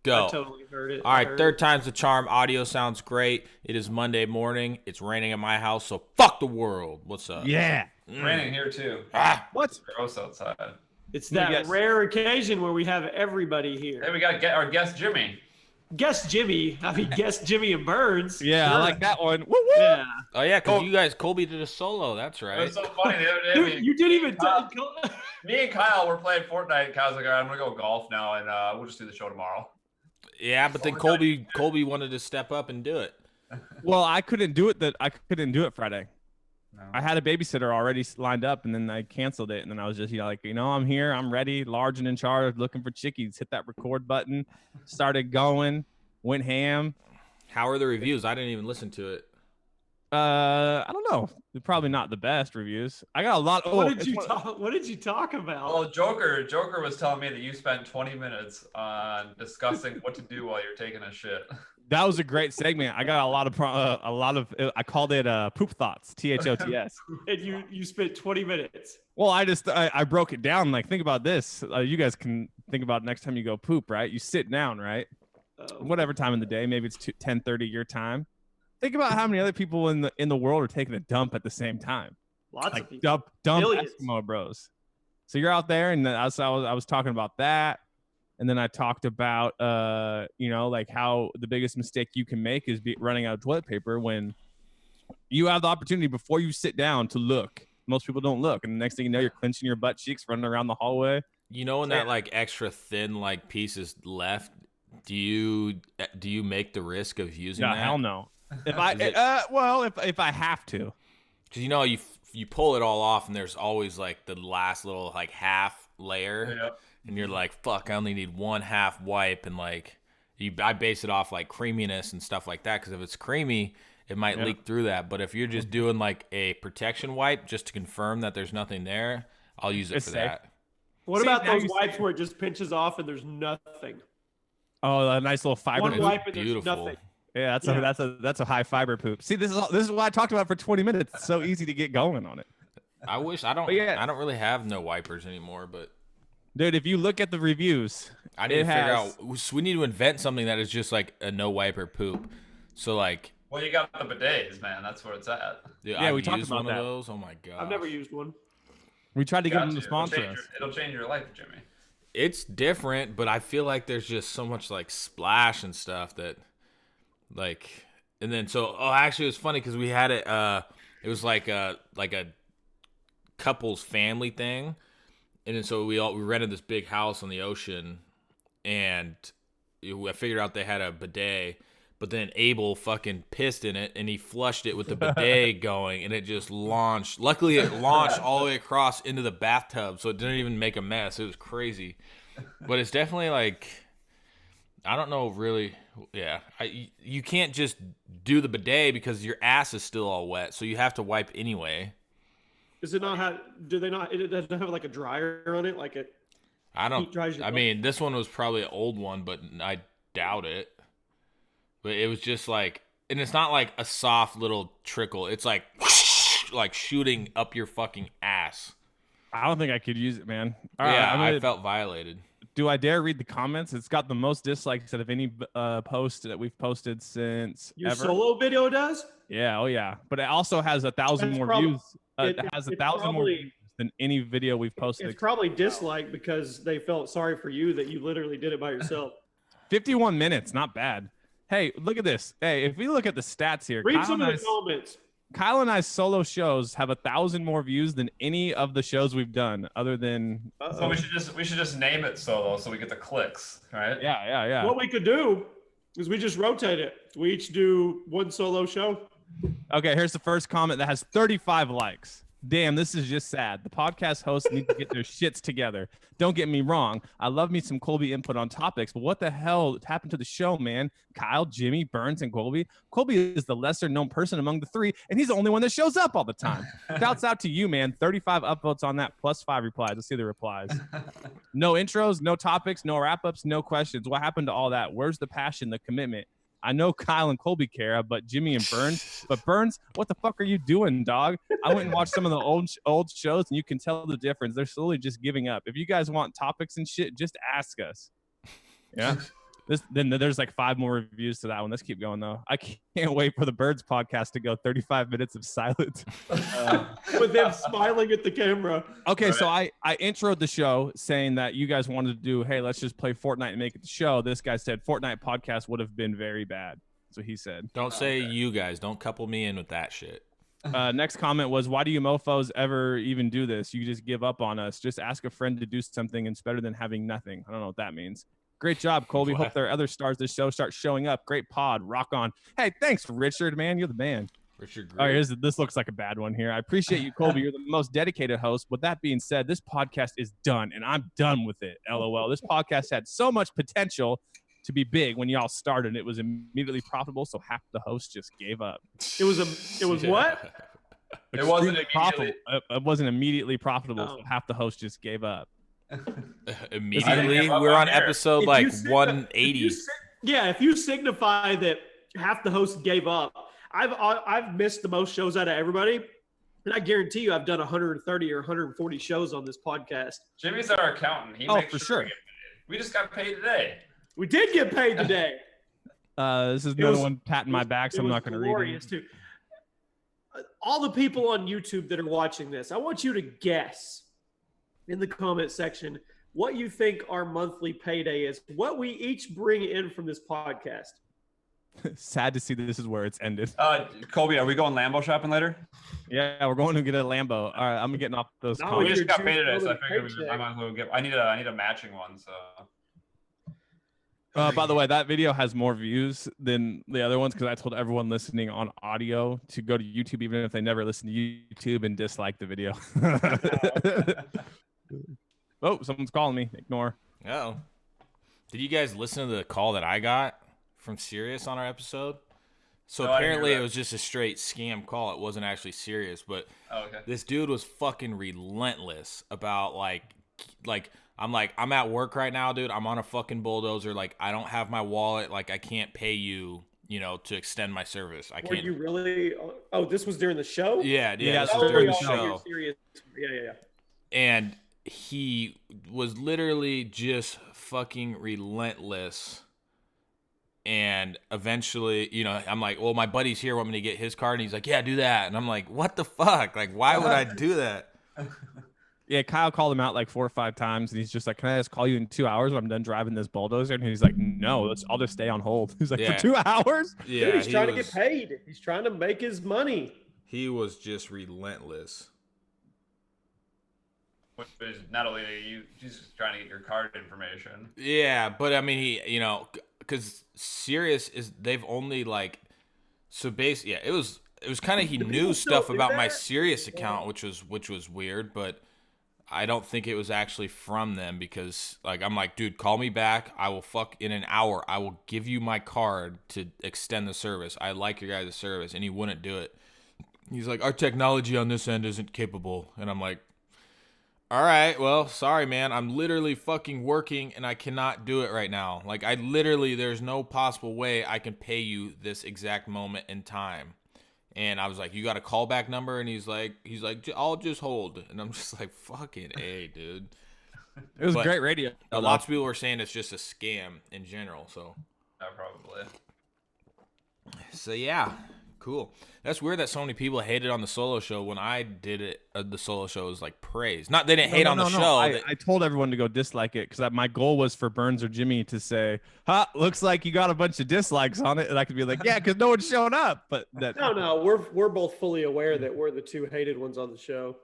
Go. I totally heard it. All right, third time's the charm. Audio sounds great. It is Monday morning. It's raining at my house, so fuck the world. What's up? Yeah. Raining here too. What? It's gross outside. It's that rare occasion where we have everybody here. Hey, we got to get our guest Jimmy. Guest Jimmy. I mean, guest Jimmy and Burns. Yeah, Sure. I like that one. Woo woo. Yeah. Oh, yeah, because you guys, Colby did a solo. That's It right. was so funny the other day. Dude, you didn't even Me and Kyle were playing Fortnite. Kyle's like, all right, I'm going to go golf now, and we'll just do the show tomorrow. Yeah, but then Colby wanted to step up and do it. Well, I couldn't do it. I couldn't do it Friday. No. I had a babysitter already lined up, and then I canceled it. And then I was just, I'm here, I'm ready, large and in charge, looking for chickies. Hit that record button, started going, went ham. How are the reviews? I didn't even listen to it. I don't know. They're probably not the best reviews. I got a lot. What did you talk about? Well, Joker was telling me that you spent 20 minutes on discussing what to do while you're taking a shit. That was a great segment. I got a lot of. I called it poop thoughts. THOTS. And you spent 20 minutes. Well, I broke it down. Like, think about this. You guys can think about next time you go poop, right? You sit down, right? Whatever time in the day. Maybe it's 10:30 your time. Think about how many other people in the world are taking a dump at the same time. Lots of people. Dump Millions. Eskimo bros. So you're out there, and I was talking about that, and then I talked about like how the biggest mistake you can make is running out of toilet paper when you have the opportunity before you sit down to look. Most people don't look, and the next thing you know, you're clenching your butt cheeks, running around the hallway. You know, when that like extra thin like piece is left, do you make the risk of using that? Hell no. If I have to, because you pull it all off and there's always like the last little like half layer, and you're like, fuck, I only need one half wipe, and like I base it off like creaminess and stuff like that, because if it's creamy, it might leak through that. But if you're just doing like a protection wipe just to confirm that there's nothing there, I'll use it for that. What about those wipes where it just pinches off and there's nothing? Oh, a nice little fiber. One wipe and Beautiful. there's nothing. Yeah, that's a high fiber poop. See, this is what I talked about for 20 minutes. It's so easy to get going on it. I wish I don't really have no wipers anymore, but dude, if you look at the reviews, I need to figure out. We need to invent something that is just like a no wiper poop. So like, well, you got the bidets, man. That's where it's at. Dude, yeah, we I've talked used about one that. of those. Oh my god, I've never used one. We tried to get them to sponsor us. It'll change your life, Jimmy. It's different, but I feel like there's just so much like splash and stuff that like. And then actually it was funny because we had it. It was like a couple's family thing, and then so we rented this big house on the ocean, and I figured out they had a bidet, but then Abel fucking pissed in it, and he flushed it with the bidet going, and it just launched. Luckily, it launched all the way across into the bathtub, so it didn't even make a mess. It was crazy, but it's definitely like, I don't know really. Yeah, you can't just do the bidet because your ass is still all wet, so you have to wipe anyway. Is it not do they not? It doesn't have like a dryer on it, like it. I mean, this one was probably an old one, but I doubt it. But it was just like, and it's not like a soft little trickle. It's like like shooting up your fucking ass. I don't think I could use it, man. I felt violated. Do I dare read the comments? It's got the most dislikes out of any post that we've posted since Your ever. solo video does? Yeah, oh yeah. But it also has 1,000 more views. It has 1,000 more views than any video we've posted. It's probably disliked because they felt sorry for you that you literally did it by yourself. 51 minutes, not bad. Hey, look at this. Hey, if we look at the stats here, Read some of the comments. Kyle and I's solo shows have 1,000 more views than any of the shows we've done, other than. So we should just name it solo so we get the clicks, right? Yeah. What we could do is we just rotate it. We each do one solo show. Okay, here's the first comment that has 35 likes. Damn, this is just sad. The podcast hosts need to get their shits together. Don't get me wrong. I love me some Colby input on topics, but what the hell happened to the show, man? Kyle, Jimmy, Burns, and Colby. Colby is the lesser known person among the three, and he's the only one that shows up all the time. Shouts out to you, man. 35 upvotes on that, plus 5 replies. Let's see the replies. No intros, no topics, no wrap-ups, no questions. What happened to all that? Where's the passion, the commitment? I know Kyle and Colby care, but Jimmy and Burns. But Burns, what the fuck are you doing, dog? I went and watched some of the old shows, and you can tell the difference. They're slowly just giving up. If you guys want topics and shit, just ask us. Yeah. Then there's like 5 more reviews to that one. Let's keep going though. I can't wait for the Birds podcast to go 35 minutes of silence. With them smiling at the camera. Okay, so I introed the show saying that you guys wanted to do, hey, let's just play Fortnite and make it the show. This guy said Fortnite podcast would have been very bad. That's what he said. Don't say you guys. Don't couple me in with that shit. Next comment was, why do you mofos ever even do this? You just give up on us. Just ask a friend to do something. It's better than having nothing. I don't know what that means. Great job, Colby. What? Hope there are other stars of the show start showing up. Great pod. Rock on. Hey, thanks, Richard, man. You're the man. Richard All right, Gere. this looks like a bad one here. I appreciate you, Colby. You're the most dedicated host. With that being said, this podcast is done, and I'm done with it. LOL. This podcast had so much potential to be big when y'all started. It was immediately profitable, so half the hosts just gave up. It was what? It wasn't Extremely profitable. immediately. It wasn't immediately profitable, so Oh. half the hosts just gave up. Immediately, give up we're on on here. episode If like you signi- 180. if you signify that half the hosts gave up, I've missed the most shows out of everybody, and I guarantee you I've done 130 or 140 shows on this podcast. Jimmy's our accountant. He Oh, makes for sure sure. we get paid. We just got paid today. We did get paid today. This is It another was- one patting my back, so It I'm was not going to read glorious it. too. All the people on YouTube that are watching this, I want you to guess in the comment section what you think our monthly payday is, what we each bring in from this podcast. Sad to see that this is where it's ended. Colby, are we going Lambo shopping later? Yeah, we're going to get a Lambo. All right, I'm getting off those Now We comments. you're just got due paid today, for so I the figured paycheck. I might as well get. I need a matching one. So. By the way, that video has more views than the other ones because I told everyone listening on audio to go to YouTube, even if they never listen to YouTube, and dislike the video. Oh, someone's calling me. Ignore. Oh. Did you guys listen to the call that I got from Sirius on our episode? So No, I didn't hear apparently it that. was just a straight scam call. It wasn't actually serious, but Oh, okay. this dude was fucking relentless about like I'm at work right now, dude. I'm on a fucking bulldozer. Like I don't have my wallet. Like I can't pay you, to extend my service. I Were can't. you really? Oh, this was during the show? Yeah, Yeah, this it's was Oh, during the y'all- show. you're serious. Yeah. And he was literally just fucking relentless. And eventually, I'm like, well, my buddy's here. Want me to get his card? And he's like, yeah, do that. And I'm like, what the fuck? Like, why would I do that? Yeah, Kyle called him out like 4 or 5 times, and he's just like, "Can I just call you in 2 hours when I'm done driving this bulldozer?" And he's like, "No, I'll just stay on hold." He's like, Yeah. "For 2 hours?" Yeah, Dude, he's he trying to was- get paid. He's trying to make his money. He was just relentless. Which is not only you, he's just trying to get your card information. Yeah, but I mean, he, because Sirius they've only like, so basically, yeah, it was kind of he Do knew people still stuff do about my that? Sirius account, which was weird, but I don't think it was actually from them because like I'm like, dude, call me back. I will in an hour. I will give you my card to extend the service. I like your guys' service, and he wouldn't do it. He's like, our technology on this end isn't capable, and I'm like, all right, well, sorry, man. I'm literally fucking working and I cannot do it right now. Like, there's no possible way I can pay you this exact moment in time. And I was like, you got a callback number? And he's like, I'll just hold. And I'm just like, fucking A, dude. It was But great radio. Lots of people were saying it's just a scam in general. So Probably. yeah, cool. That's weird that so many people hated on the solo show when I did it. The solo show was like praised. Not they didn't hate on the show. I told everyone to go dislike it because my goal was for Burns or Jimmy to say, "Ha, looks like you got a bunch of dislikes on it," and I could be like, "Yeah, because no one's showing up." But that No, we're both fully aware that we're the 2 hated ones on the show.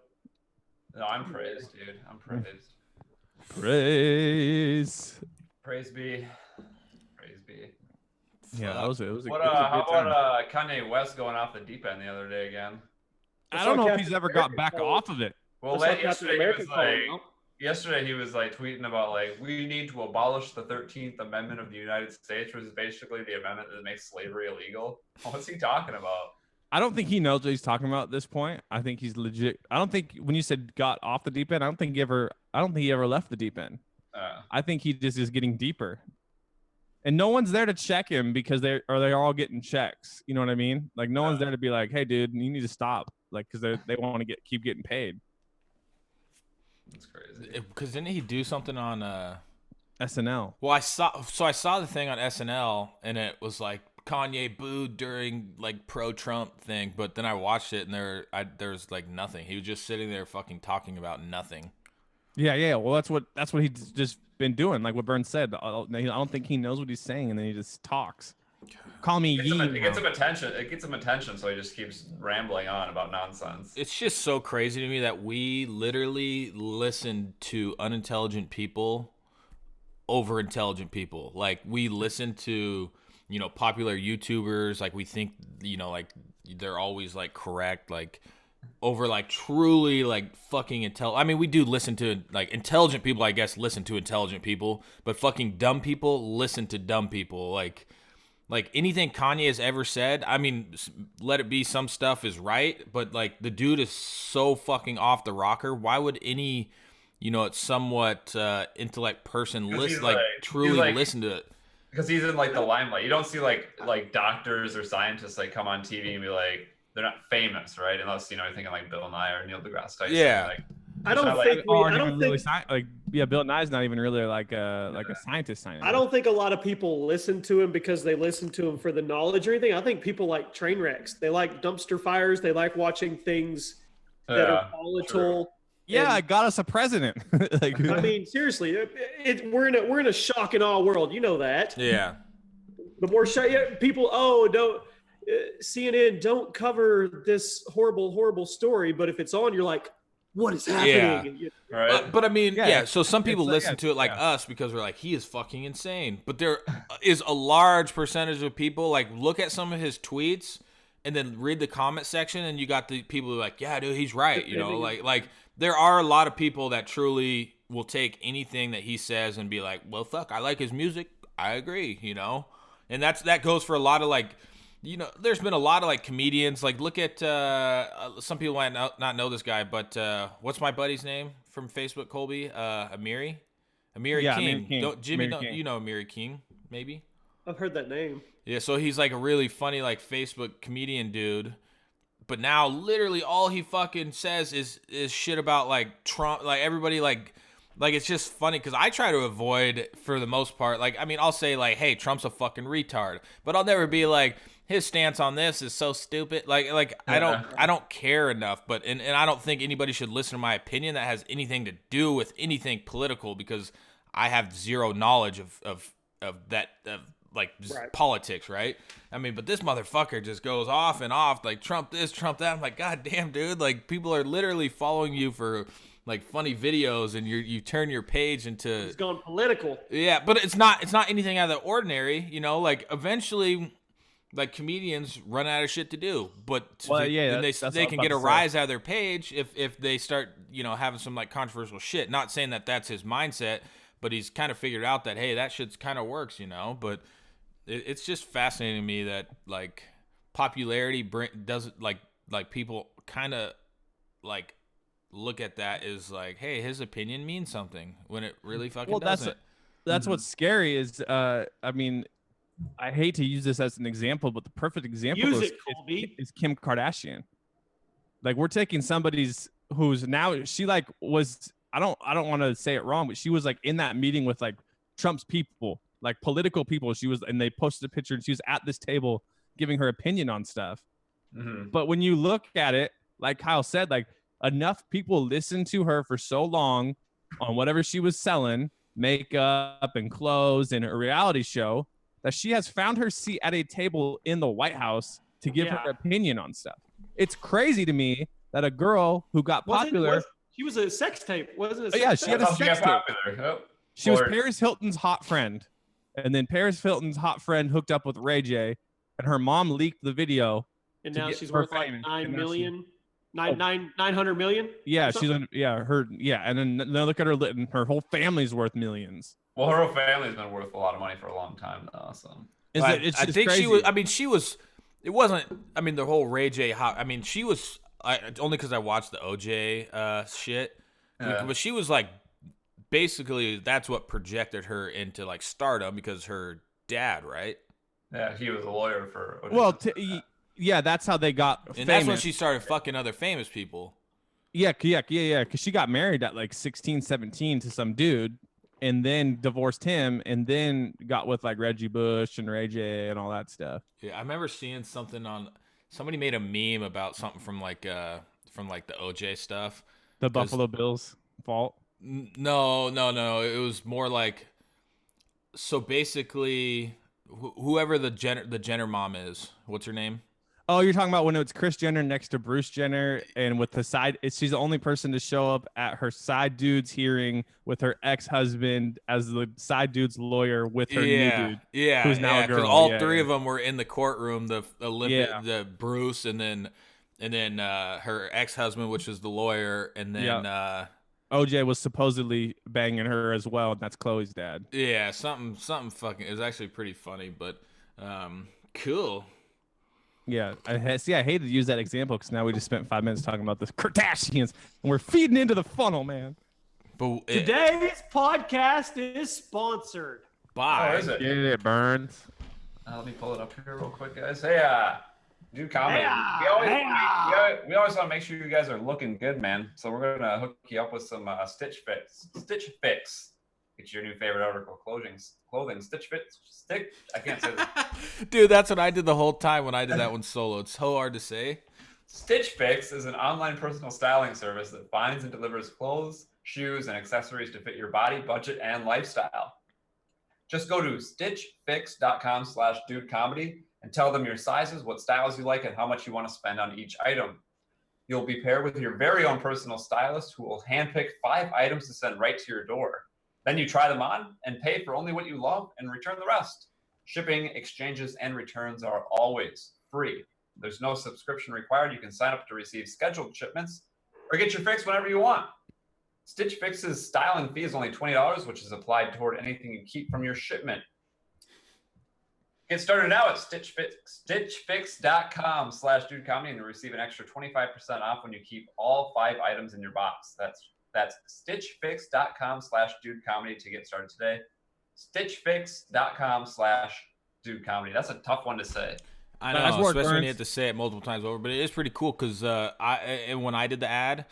No, I'm praised, dude. I'm praised. praise. Praise be. Praise be. Yeah, it was a What? good How time. about Kanye West going off the deep end the other day again? I don't know if he's Captain ever got America back called- off of it. Well, I saw Captain yesterday America he was call like, him out. yesterday he was like tweeting about like we need to abolish the 13th Amendment of the United States, which is basically the amendment that makes slavery illegal. What's he talking about? I don't think he knows what he's talking about at this point. I think he's legit. I don't think when you said got off the deep end, I don't think he ever left the deep end. I think he just is getting deeper. And no one's there to check him because they're all getting checks. You know what I mean? Like no one's there to be like, "Hey, dude, you need to stop." Like because they want to keep getting paid. That's crazy. Because didn't he do something on SNL. Well, I saw the thing on SNL, and it was like Kanye booed during like pro-Trump thing, but then I watched it, and there's like nothing. He was just sitting there fucking talking about nothing. Yeah. Well, that's what he's just been doing. Like what Burns said. I don't think he knows what he's saying, and then he just talks. Call me It Yee. gets him attention. It gets him attention, so he just keeps rambling on about nonsense. It's just so crazy to me that we literally listen to unintelligent people over intelligent people. Like we listen to, popular YouTubers, like we think, like they're always like correct, like over like truly like fucking I mean, we do listen to like intelligent people, I guess, listen to intelligent people, but fucking dumb people listen to dumb people. Like anything Kanye has ever said, I mean, let it be some stuff is right, but like the dude is so fucking off the rocker. Why would any, somewhat intellect person truly listen to it? Because he's in like the limelight. You don't see like doctors or scientists like come on TV and be like, they're not famous, right? Unless you're thinking like Bill Nye or Neil deGrasse Tyson. Yeah. Like, I don't think Bill Nye's not even really like a scientist. I don't think a lot of people listen to him because they listen to him for the knowledge or anything. I think people like train wrecks. They like dumpster fires. They like watching things that are volatile. Yeah, it got us a president. Like, I mean, seriously, we're in a shock and awe world. You know that. Yeah. The more people, don't CNN don't cover this horrible story. But if it's on, you're like, what is happening? Yeah. Right. But I mean, so some people listen to it like us because we're like, he is fucking insane. But there is a large percentage of people, like, look at some of his tweets and then read the comment section, and you got the people who are like, yeah, dude, he's right. Like there are a lot of people that truly will take anything that he says and be like, well, fuck, I like his music. I agree, And that goes for a lot of like, there's been a lot of like comedians. Like, look at some people might not know this guy, but what's my buddy's name from Facebook, Colby? Amiri King. Amiri King. You know Amiri King, maybe? I've heard that name. Yeah, so he's like a really funny like Facebook comedian dude. But now literally all he fucking says is shit about like Trump, like everybody like it's just funny because I try to avoid for the most part. Like, I mean, I'll say like, hey, Trump's a fucking retard, but I'll never be like, his stance on this is so stupid. Like I don't care enough, but and I don't think anybody should listen to my opinion that has anything to do with anything political because I have zero knowledge of that politics, right? I mean, but this motherfucker just goes off and off like Trump this, Trump that. I'm like, God damn, dude! Like people are literally following you for like funny videos, and you turn your page into. It's gone political. Yeah, but it's not anything out of the ordinary, Like eventually. Like comedians run out of shit to do, but they can get a rise out of their page if they start having some like controversial shit. Not saying that that's his mindset, but he's kind of figured out that hey, that shit kind of works, But it's just fascinating to me that like popularity doesn't like people kind of like look at that as like hey, his opinion means something when it really fucking doesn't. That's what's scary is I mean. I hate to use this as an example, but the perfect example is Kim Kardashian. Like we're taking somebody's who's now she like was I don't want to say it wrong, but she was like in that meeting with like Trump's people, like political people. She was and they posted a picture and she was at this table giving her opinion on stuff. Mm-hmm. But when you look at it, like Kyle said, like enough people listened to her for so long on whatever she was selling, makeup and clothes and a reality show. That she has found her seat at a table in the White House to give her opinion on stuff. It's crazy to me that a girl who got popular. She was a sex tape, wasn't it? Yeah, she had a sex tape. She was Paris Hilton's hot friend. And then Paris Hilton's hot friend hooked up with Ray J. And her mom leaked the video. And now she's worth like 900 million? Yeah, and then look at her whole family's worth millions. Well, her whole family's been worth a lot of money for a long time, though. So it's I think crazy. she was. I mean, she was. It wasn't. I mean, the whole Ray J. I mean, she was. Only because I watched the OJ shit. Yeah. But she was like, basically, that's what projected her into like stardom because her dad, right? Yeah, he was a lawyer for OJ. Well, that's how they got. And that's when she started fucking other famous people. Yeah. Because she got married at like 16, 17 to some dude. and then divorced him, and then got with like Reggie Bush and Ray J and all that stuff. Yeah, I remember seeing something on. Somebody made a meme about something from like the OJ stuff. The Buffalo Bills fault. No. It was more like. So basically, whoever the Jenner mom is, what's her name? Oh, you're talking about when it's Kris Jenner next to Bruce Jenner, and with the side, she's the only person to show up at her side dude's hearing with her ex-husband as the side dude's lawyer with her new dude. Yeah, who's now a girl. All three of them were in the courtroom. The Yeah. Bruce, and then her ex-husband, which is the lawyer, and then OJ was supposedly banging her as well, and that's Chloe's dad. yeah, something fucking. It was actually pretty funny, but cool. Yeah, I hate to use that example because now we just spent 5 minutes talking about the Kardashians, and we're feeding into the funnel, man. But Today's podcast is sponsored. Bye. Oh, is it? Get it, Burns. Let me pull it up here real quick, guys. Hey, Dude Comedy. We always want to make sure you guys are looking good, man. So we're gonna hook you up with some Stitch Fix. Stitch Fix. Get your new favorite article, clothing. Stitch Fix. I can't say this. Dude, that's what I did the whole time when I did that one solo. It's so hard to say. Stitch Fix is an online personal styling service that finds and delivers clothes, shoes, and accessories to fit your body, budget, and lifestyle. Just go to stitchfix.com/dudecomedy and tell them your sizes, what styles you like, and how much you want to spend on each item. You'll be paired with your very own personal stylist who will handpick 5 items to send right to your door. Then you try them on and pay for only what you love and return the rest. Shipping, exchanges, and returns are always free. There's no subscription required. You can sign up to receive scheduled shipments or get your fix whenever you want. Stitch Fix's styling fee is only $20, which is applied toward anything you keep from your shipment. Get started now at stitchfix.com/dudecomedy and you'll receive an extra 25% off when you keep all 5 items in your box. That's stitchfix.com/dudecomedy to get started today. stitchfix.com/dudecomedy. That's a tough one to say. I know, especially when you have to say it multiple times over. But it is pretty cool because when I did the ad,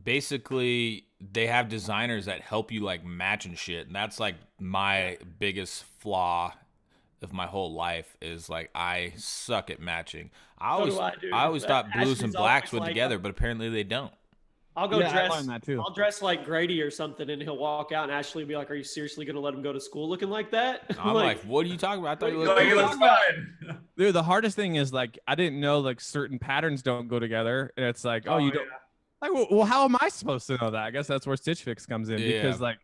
basically they have designers that help you like match and shit, and that's like my biggest flaw of my whole life is like I suck at matching. I always thought blues and blacks went together, but apparently they don't. I'll go dress. I learned that too. I'll dress like Grady or something, and he'll walk out, and Ashley will be like, "Are you seriously going to let him go to school looking like that?" I'm like, "What are you talking about? I thought you looked fine." Dude, the hardest thing is like I didn't know like certain patterns don't go together, and it's like, you don't. Like, well, how am I supposed to know that? I guess that's where Stitch Fix comes in because like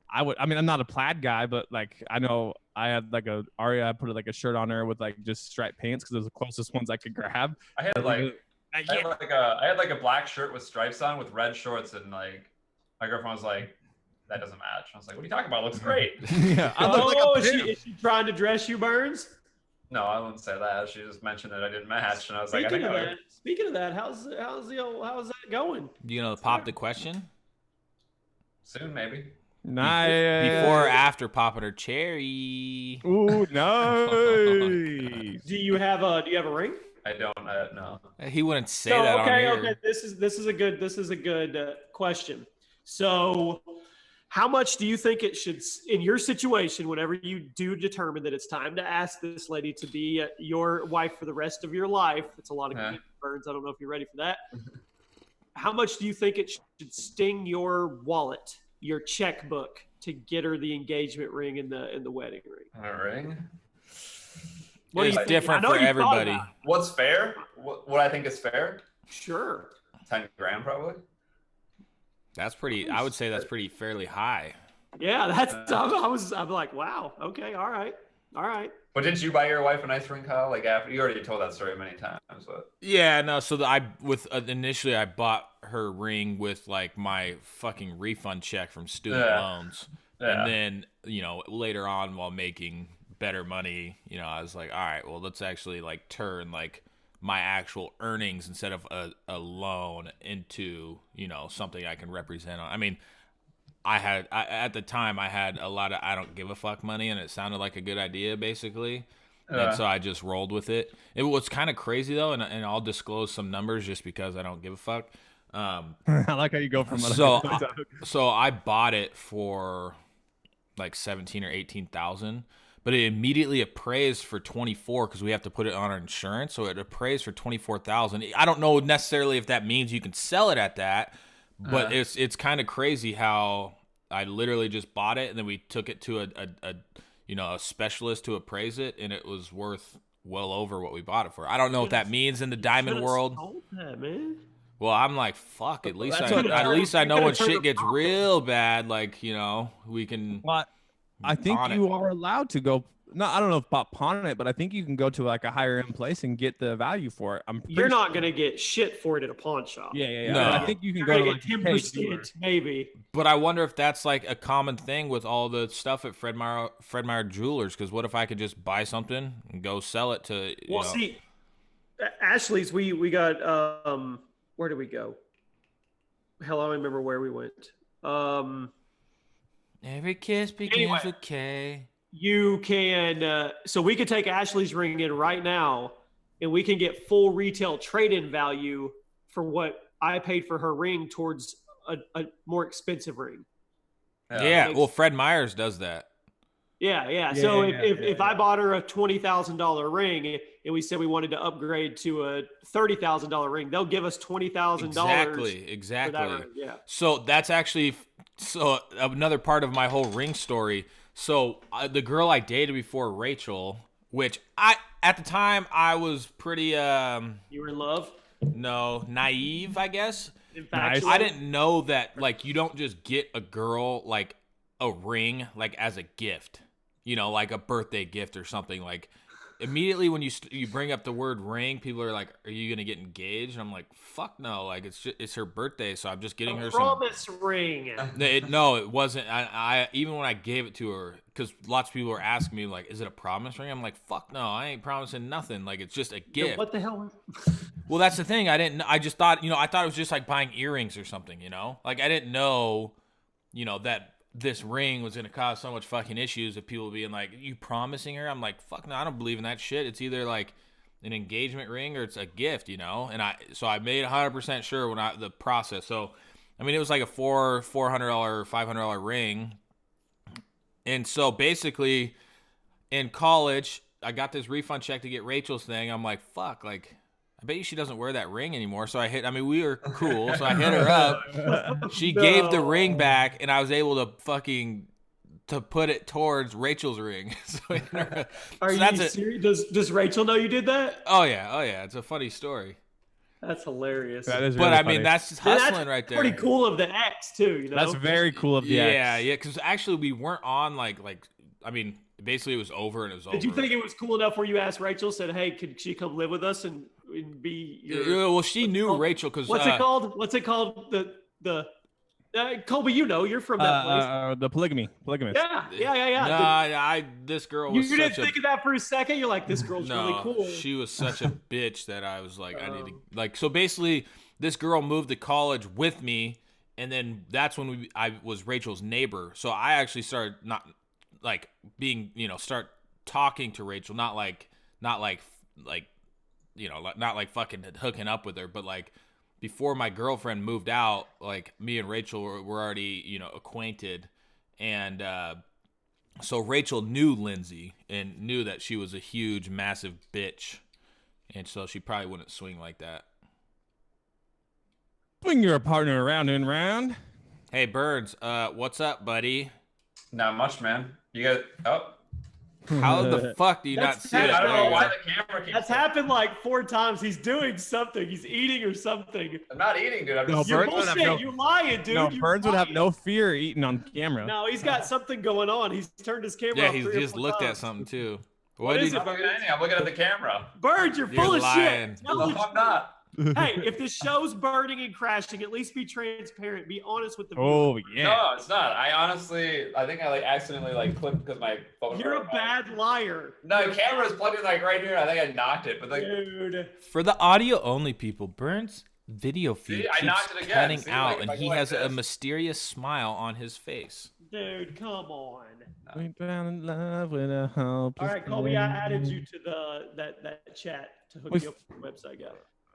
I'm not a plaid guy, but like I know I had like I put like a shirt on her with like just striped pants because it was the closest ones I could grab. I had a black shirt with stripes on with red shorts, and like my girlfriend was like, "That doesn't match." I was like, "What are you talking about? It looks great." Yeah, I look like is she trying to dress you, Burns? No, I wouldn't say that. She just mentioned that I didn't match, and I was like, Speaking of that, how's that going? You know, pop the question. Soon, maybe. Nice. Before or after popping her cherry. Ooh, nice. Do you have a ring? I don't. No. He wouldn't say that on here. Okay. This is a good question. So, how much do you think it should, in your situation, whenever you do determine that it's time to ask this lady to be your wife for the rest of your life? It's a lot of Burns. I don't know if you're ready for that. How much do you think it should sting your wallet, your checkbook, to get her the engagement ring and the wedding ring? A ring. It's different for everybody. What's fair? What I think is fair? Sure. 10 grand, probably. That's pretty. I would say that's pretty fairly high. Yeah, I'm like, wow. Okay, all right. But didn't you buy your wife a nice ring, Kyle? Like after you already told that story many times, but yeah, no. So initially I bought her ring with like my fucking refund check from student loans, and then later on while making better money, I was like, all right, well let's actually like turn like my actual earnings instead of a loan into something I can represent on. I mean, at the time I had a lot of I don't give a fuck money, and it sounded like a good idea basically. And so I just rolled with it. It was kind of crazy though, and I'll disclose some numbers just because I don't give a fuck. I like how you go from so I bought it for like 17 or 18,000, but it immediately appraised for 24 because we have to put it on our insurance. So it appraised for 24,000. I don't know necessarily if that means you can sell it at that, but it's kind of crazy how I literally just bought it and then we took it to a specialist to appraise it, and it was worth well over what we bought it for. I don't know what that means in the diamond world. Sold that, man. Well, I'm like, fuck. At least That's what- I know when could've turned shit gets a profit. real bad. Like, we can. But I think pawn it. you are allowed to go. No, I don't know about pawning it, but I think you can go to like a higher end place and get the value for it. I'm pretty You're not sure- going to get shit for it at a pawn shop. Yeah. No. But I think you can You're go going to to like get a case 10%, maybe. But I wonder if that's like a common thing with all the stuff at Fred Meyer Jewelers. Because what if I could just buy something and go sell it to? Well, see, Ashley's, we got, where did we go? Hell, I don't remember where we went. Every kiss begins Anyway. with K. You can, so we could take Ashley's ring in right now and we can get full retail trade-in value for what I paid for her ring towards a more expensive ring. Yeah, well, Fred Meyers does that. Yeah. So yeah, if I bought her a $20,000 ring and we said we wanted to upgrade to a $30,000 ring, they'll give us $20,000. Exactly. For that ring. Yeah. So that's actually another part of my whole ring story. So the girl I dated before, Rachel, which at the time I was pretty You were in love? naive, I guess. Infatuated? I didn't know that like you don't just get a girl like a ring like as a gift, like a birthday gift or something. Like immediately when you bring up the word ring, people are like, "Are you gonna get engaged?" And I'm like, "Fuck no!" Like it's her birthday, so I'm just getting her some. Promise ring. No, it wasn't. I even when I gave it to her, because lots of people were asking me like, "Is it a promise ring?" I'm like, "Fuck no, I ain't promising nothing. Like it's just a gift." What the hell? Well, that's the thing. I just thought, I thought it was just like buying earrings or something, Like I didn't know, that this ring was going to cause so much fucking issues of people being like, "You promising her?" I'm like, "Fuck no, I don't believe in that shit. It's either like an engagement ring or it's a gift, And so I made 100% sure when the process. So, I mean, it was like a $400, $500 ring. And so basically in college, I got this refund check to get Rachel's thing. I'm like, fuck, like, I bet you she doesn't wear that ring anymore. So we were cool. So I hit her up. She gave the ring back, and I was able to put it towards Rachel's ring. Are you serious? Does Rachel know you did that? Oh yeah. It's a funny story. That's hilarious. That is But really I mean, funny. that's just And hustling that's right there. pretty cool of the ex too. That's very cool of the Yeah, ex. yeah. Because actually, we weren't on like. I mean, basically, it was over and it was over. Did you think it was cool enough where you asked Rachel, said, "Hey, could she come live with us and be your?" Yeah, well, she knew called? Rachel because What's it called? What's it called? The Colby, you're from that place. The polygamist. Yeah. This girl You was didn't such think of that for a second. You're like, this girl's really cool. She was such a bitch that I was like, I need to like. So basically, this girl moved to college with me, and then that's when I was Rachel's neighbor. So I actually started not like being, start talking to Rachel, not like fucking hooking up with her, but like before my girlfriend moved out, like me and Rachel were already, acquainted, and so Rachel knew Lindsay and knew that she was a huge, massive bitch, and so she probably wouldn't swing like that. Swing your partner around and round. Hey, Birds, what's up, buddy? Not much, man. You got How the fuck do you not That's- see it? I don't know There why you the camera keeps. That's happened like 4 times. He's doing something. He's eating or something. I'm not eating, dude. I'm No, just. You're Birds would have bullshit. no- You're lying, dude. No, You're Birds would have lying. no fear eating on camera. No, he's got something going on. He's turned his camera go. Yeah, off he's 3 or just 4 looked at times. something too. What is did- it? I'm looking at anything. I'm looking at the camera. Bird, you're full You're of lying. shit. Tell No, the I'm not. Hey, if the show's burning and crashing, at least be transparent. Be honest with the Oh viewers. yeah. No, it's not. I think I accidentally clipped because my phone. You're a broke. bad liar. No, the camera's plugged in right here. I think I knocked it, but Dude. For the audio only people, Burns' video feed See, I keeps knocked it again. cutting See, out, like, if and I he go like has a this. mysterious smile on his face. Dude, come on. We fell in love with a hopeless All right, Colby, I added man. you to that chat to hook We- you up with the website guy.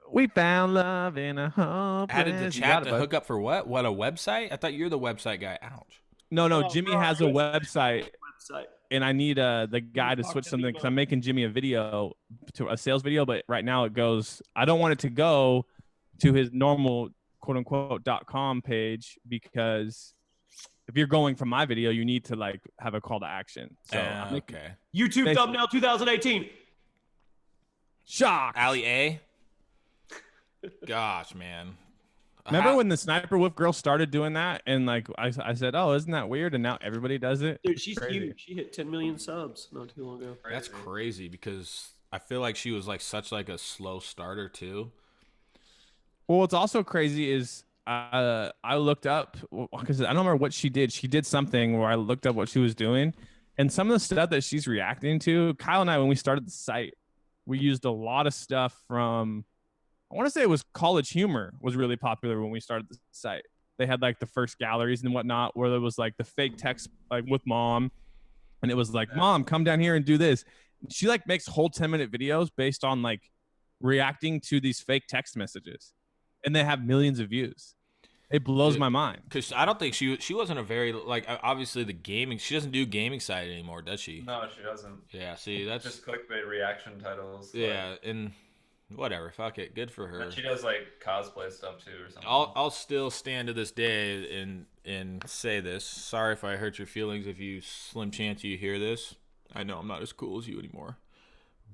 We found love in a hopeless. Added the You chat got it, to bud. hook up for what? What, a website? I thought you're the website guy. Ouch. No, Oh, Jimmy for our has a website, website. and I need the guy to talk switch to something me because about- I'm making Jimmy a video, to a sales video, but right now it goes. I don't want it to go to his normal quote unquote .com page, because if you're going from my video, you need to like have a call to action. So I'm making okay. YouTube Basically- thumbnail 2018. shock. Ali A. Gosh, man. Remember How- when the Sniper Wolf girl started doing that, and like I said, oh, isn't that weird? And now everybody does it. Dude, she's Crazy. huge. She hit 10 million subs not too long ago. That's crazy because I feel like she was like such like a slow starter too. Well, what's also crazy is I looked up because I don't remember what she did. She did something where I looked up what she was doing, and some of the stuff that she's reacting to. Kyle and I, when we started the site, we used a lot of stuff from. I want to say it was College Humor was really popular when we started the site. They had like the first galleries and whatnot where there was like the fake text like with mom, and it was like, "Mom, come down here and do this." She like makes whole 10-minute videos based on like reacting to these fake text messages, and they have millions of views. It blows Yeah. my mind. Because I don't think she wasn't a very like obviously the gaming. She doesn't do gaming side anymore, does she? No, she doesn't. Yeah. See, that's Just clickbait reaction titles. yeah, and whatever. Fuck it. Good for her. But she does like cosplay stuff too or something. I'll still stand to this day and say this. Sorry if I hurt your feelings. If you slim chance you hear this, I know I'm not as cool as you anymore.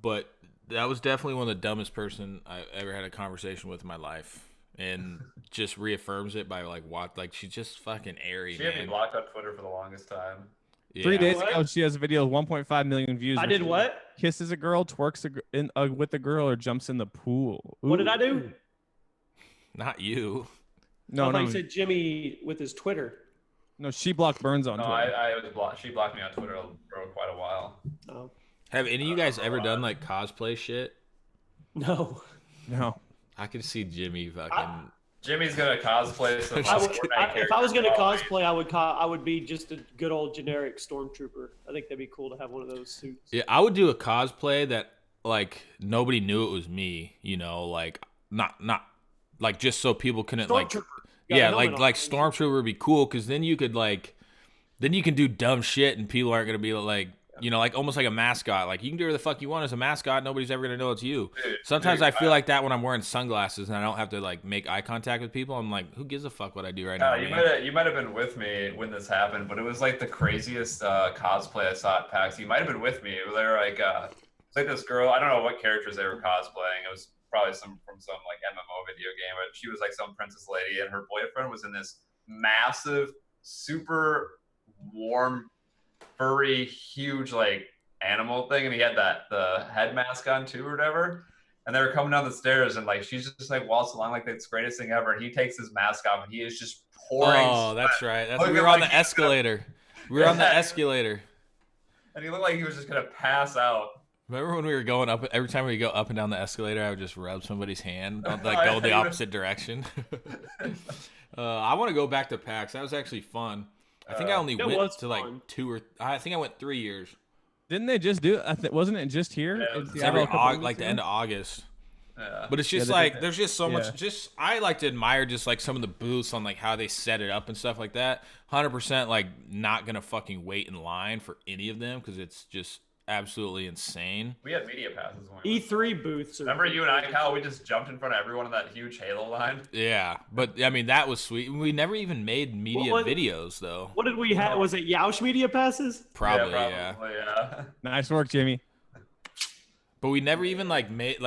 But that was definitely one of the dumbest person I ever had a conversation with in my life, and just reaffirms it by like what like she's just fucking airy, She had me man. blocked on Twitter for the longest time. Yeah. 3 days What? ago, she has a video with 1.5 million views. I where did she what? Kisses a girl, twerks with a girl, or jumps in the pool. What did Ooh. I do? Not you. No, I thought no, you said Jimmy with his Twitter. no. She blocked Burns on No, Twitter. I was blocked. She blocked me on Twitter for quite a while. Oh, Have any of you guys ever done like cosplay shit? no. No. I could see Jimmy fucking. Jimmy's gonna cosplay some. I would, Fortnite if I was going to character. cosplay, I would be just a good old generic stormtrooper. I think that'd be cool to have one of those suits. Yeah, I would do a cosplay that like nobody knew it was me. You know, like not like just so people couldn't like. Stormtrooper. Got a Yeah, helmet like on. Stormtrooper would be cool because then you could like, then you can do dumb shit and people aren't gonna be like, you know, like almost like a mascot. Like you can do whatever the fuck you want as a mascot. Nobody's ever gonna know it's you. Dude, Sometimes dude, I feel like that when I'm wearing sunglasses and I don't have to like make eye contact with people. I'm like, who gives a fuck what I do right now? You man? might have been with me when this happened, but it was like the craziest cosplay I saw at PAX. You might have been with me. They were like, it's like this girl. I don't know what characters they were cosplaying. It was probably some from some like MMO video game, but she was like some princess lady, and her boyfriend was in this massive, super warm, furry, huge like animal thing, and he had the head mask on too or whatever. And they were coming down the stairs, and like she's just like waltzing along like it's the greatest thing ever. And he takes his mask off, and he is just pouring. Oh, that's sweat. right. That's, Looking we were on like the he's gonna- escalator. We were on the Yeah. escalator. And he looked like he was just gonna pass out. Remember when we were going up? Every time we go up and down the escalator, I would just rub somebody's hand, like I go the know. opposite direction. I want to go back to PAX. That was actually fun. I think I only That went was to like fun. I think I went 3 years. Didn't they just do? Wasn't it just here? Yeah, it in was It's Seattle every a couple like weeks the ago? end of August. Yeah. But it's just they like did. there's just so Yeah. much. Just I like to admire just like some of the booths on like how they set it up and stuff like that. 100% like not gonna fucking wait in line for any of them because it's just absolutely insane. We had media passes when we went. E3 booths. Are Remember you and I, Kyle? We just jumped in front of everyone in that huge Halo line. Yeah, but I mean that was sweet. We never even made media What- videos though. What did we have? Was it Yaush Media Passes? Probably, yeah. Yeah. Nice work, Jimmy. But we never even like made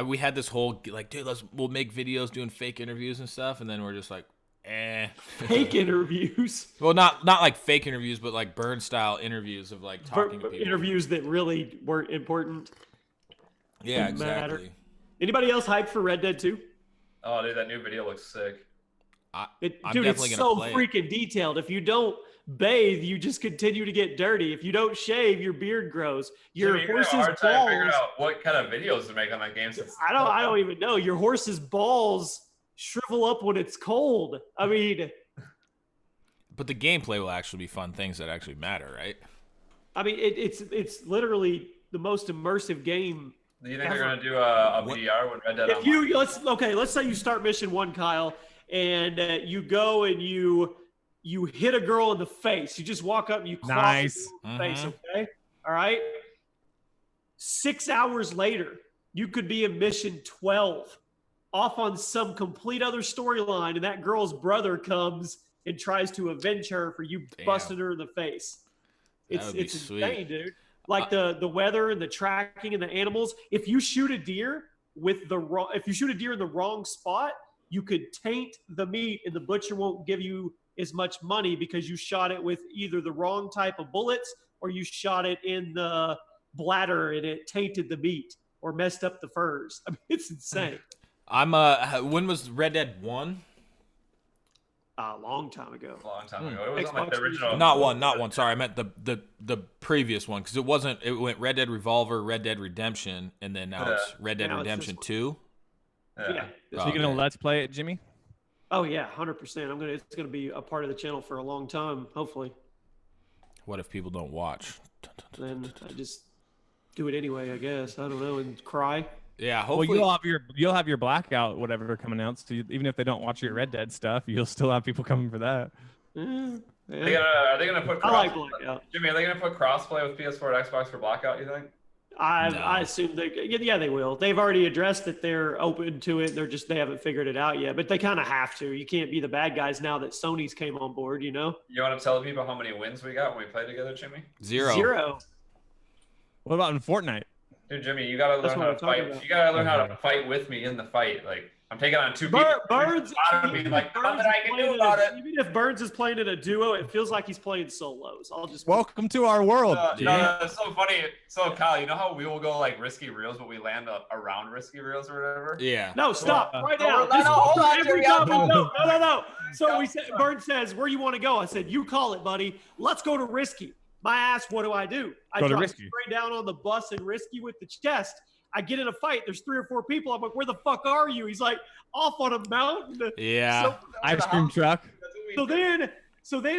we had this whole like, dude, we'll make videos doing fake interviews and stuff, and then we're just like, eh. Fake interviews. Well, not like fake interviews, but like Burn style interviews of like talking to people. Interviews that really weren't important. Yeah, didn't matter. exactly. Anybody else hyped for Red Dead 2? Oh, dude, that new video looks sick. I'm Dude, definitely it's gonna so play it. freaking detailed. If you don't bathe, you just continue to get dirty. If you don't shave, your beard grows. Your Jimmy, you're gonna have a horse's hard time figuring balls. out what kind of videos to make on that game. Since I don't even know. Your horse's balls shrivel up when it's cold. I mean, But the gameplay will actually be fun things that actually matter, right? it's literally the most immersive game. Do you think they're gonna do a What- BDR when Red Dead? If you Online? let's say you start mission 1, Kyle, and you go and you you hit a girl in the face. You just walk up and you cross Nice. the face, okay? All right? 6 hours later, you could be in mission 12 off on some complete other storyline, and that girl's brother comes and tries to avenge her for you busting her in the face. It's insane, dude. Like the weather and the tracking and the animals. If you shoot a deer in the wrong spot, you could taint the meat and the butcher won't give you as much money because you shot it with either the wrong type of bullets or you shot it in the bladder and it tainted the meat or messed up the furs. I mean, it's insane. When was Red Dead 1? A long time ago. A long time ago. It was on like the Xbox original. Not one. Sorry, I meant the previous one because it went Red Dead Revolver, Red Dead Redemption, and then now it's Red Dead Now it's Redemption this 2. Yeah. So you're gonna let's play it, Jimmy? Oh yeah, 100%. It's gonna be a part of the channel for a long time. Hopefully, What if people don't watch? then I just do it anyway. I guess I don't know and cry. Yeah, Well, hopefully. you'll have your blackout, whatever coming out. So even if they don't watch your Red Dead stuff, you'll still have people coming for that. Yeah. Are they gonna put I like crossplay? Blackout. Jimmy, are they gonna put crossplay with PS4 and Xbox for Blackout? You think? I assume they will. They've already addressed that they're open to it. They haven't figured it out yet, but they kind of have to. You can't be the bad guys now that Sony's came on board. You know. You want to tell people how many wins we got when we played together, Jimmy? Zero. What about in Fortnite? Dude, Jimmy, you gotta learn how to fight. You gotta learn how to fight with me in the fight. Like I'm taking on two people. Burns. Be like, nothing I can do about it. Even if Burns is playing in a duo, it feels like he's playing solos. I'll just Welcome to our world. No, it's so funny. So Kyle, you know how we will go like risky reels, but we land around risky reels or whatever? Yeah. No, stop right now. No, hold on, Every Jimmy, time I'm- no. So we said, Burns says, "Where you want to go?" I said, "You call it, buddy. Let's go to risky." My ass, what do? I Go to drop Risky. straight down on the bus in risky with the chest. I get in a fight. There's 3 or 4 people. I'm like, "Where the fuck are you?" He's like, "Off on a mountain." Yeah. Ice cream truck. So then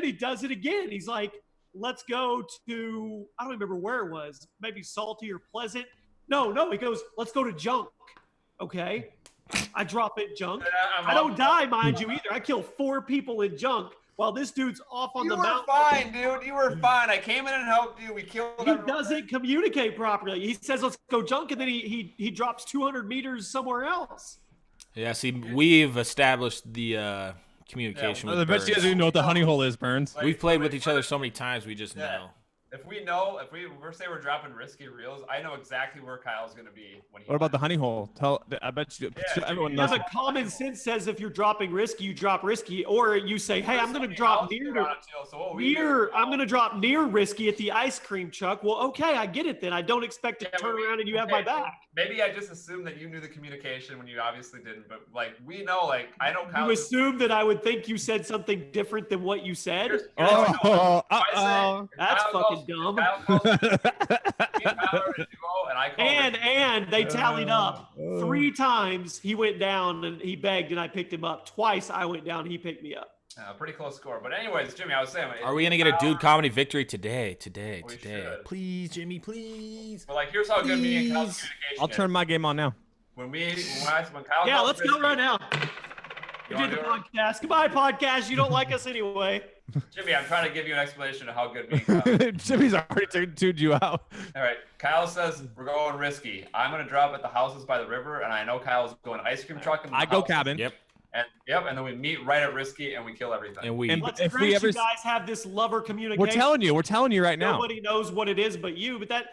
he does it again. He's like, "Let's go to," I don't remember where it was, maybe Salty or Pleasant. No, he goes, "Let's go to Junk." Okay. I drop it Junk. I don't die, mind you, either. I kill 4 people in Junk while this dude's off on the mountain. You were fine, dude. You were fine. I came in and helped you. We killed He everyone. doesn't communicate properly. He says, "Let's go Junk," and then he drops 200 meters somewhere else. Yeah. See, we've established the communication I with bet you Burns. guys even know what the honey hole is, Burns. We've played with each other so many times, we just know. If we say we're dropping risky reels, I know exactly where Kyle's gonna be when he. What about the honey hole? I bet you everyone Yeah, knows. but common sense says if you're dropping risky, you drop risky, or you say, "Hey, I'm going to drop I'm going to drop near risky at the ice cream truck." Well, okay, I get it then. I don't expect to turn around and you have my back. Maybe I just assumed that you knew the communication when you obviously didn't. But like we know, like I know Kyle. You assumed that I would think you said something different than what you said. That's fucking dumb. And they tallied up 3 times. He went down and he begged, and I picked him up. Twice I went down, he picked me up. Pretty close score. But anyways, Jimmy, I was saying. Are we gonna get a dude comedy victory today? We should. Please, Jimmy, please. But like, here's how good me and Kyle's communication I'll turn my game on now. When Kyle. Yeah, calls let's risky, go right now. We You did wanna the do it? podcast. Goodbye, podcast. You don't like us anyway. Jimmy, I'm trying to give you an explanation of how good me and Kyle. Jimmy's already tuned you out. All right, Kyle says we're going risky. I'm gonna drop at the houses by the river, and I know Kyle's going ice cream truck. And I go cabin. Yep. And then we meet right at risky, and we kill everything. And we. And- Let's If we great ever- you guys have this lover communication. We're telling you right now. Nobody knows what it is but you. But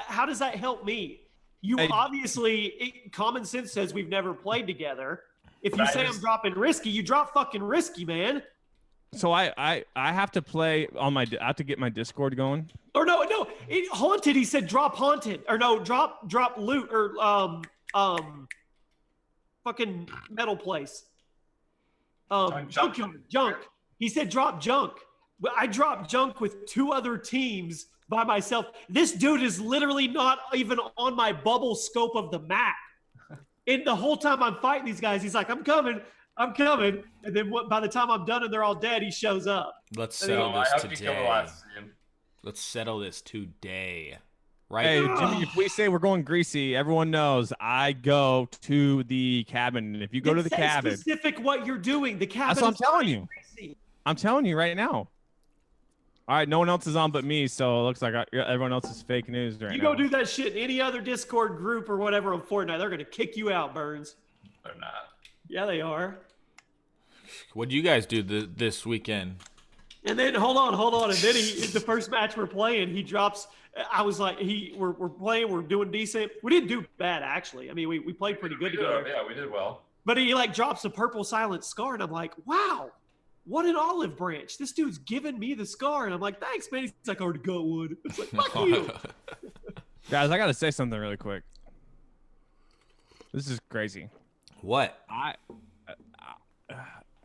how does that help me? You Hey. obviously, common sense says we've never played together. If you But I say just- I'm dropping risky, you drop fucking risky, man. So I have to play on my. I have to get my Discord going. Or no, haunted. He said drop haunted, or no, drop loot, or fucking metal place. Junk. He said drop junk. But I dropped junk with 2 other teams by myself. This dude is literally not even on my bubble scope of the map. And the whole time I'm fighting these guys, he's like, I'm coming. And then by the time I'm done and they're all dead, he shows up. Let's So settle I this hope you kill the today. last scene. Let's settle this today. Right? Hey, Jimmy, if we say we're going greasy, everyone knows I go to the cabin. And if you go to the Say cabin, specific what you're doing. The cabin. that's what I'm is telling not you. greasy. I'm telling you right now. All right, no one else is on but me, so it looks like everyone else is fake news right now. You go do that shit in any other Discord group or whatever on Fortnite, they're gonna kick you out, Burns. They're not. Yeah, they are. What do you guys do this weekend? And then hold on, and then the first match we're playing, he drops. I was like, we're playing, we're doing decent. We didn't do bad actually. I mean, we played pretty good together. Yeah, we did well. But he like drops a purple silent scar, and I'm like, wow, what an olive branch! This dude's giving me the scar, and I'm like, thanks, man. He's like, I already got one. It's like, fuck you. Guys, I gotta say something really quick. This is crazy. What?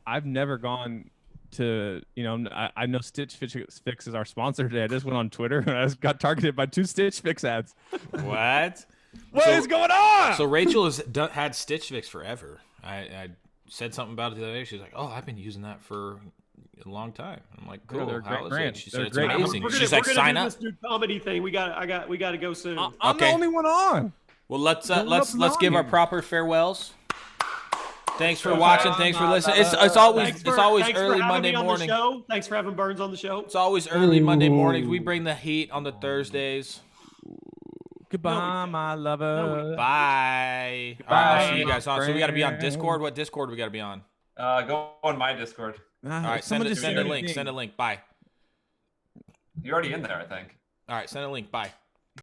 I've never gone to, I know Stitch Fix is our sponsor today. I just went on Twitter and I just got targeted by 2 Stitch Fix ads. What? What is going on? So Rachel has had Stitch Fix forever. I said something about it the other day. She's like, "Oh, I've been using that for a long time." I'm like, "Cool. they're a great How is brand. it?" She They're said, "It's great. amazing." We're She's gonna like, "Sign do up." this new comedy thing. We got to go soon. I'm Okay. the only one on. Well, let's What's give our wrong? proper farewells. Thanks for watching. Thanks for listening. It's always Thanks early for having Monday me on morning. The show. Thanks for having Burns on the show. It's always early Monday mornings. We bring the heat on the Thursdays. Goodbye, my lover. Bye. All right, I'll see you guys on. So we got to be on Discord. What Discord we got to be on? Go on my Discord. All right, send a link. Send a link. Bye. You're already in there, I think. All right, send a link. Bye.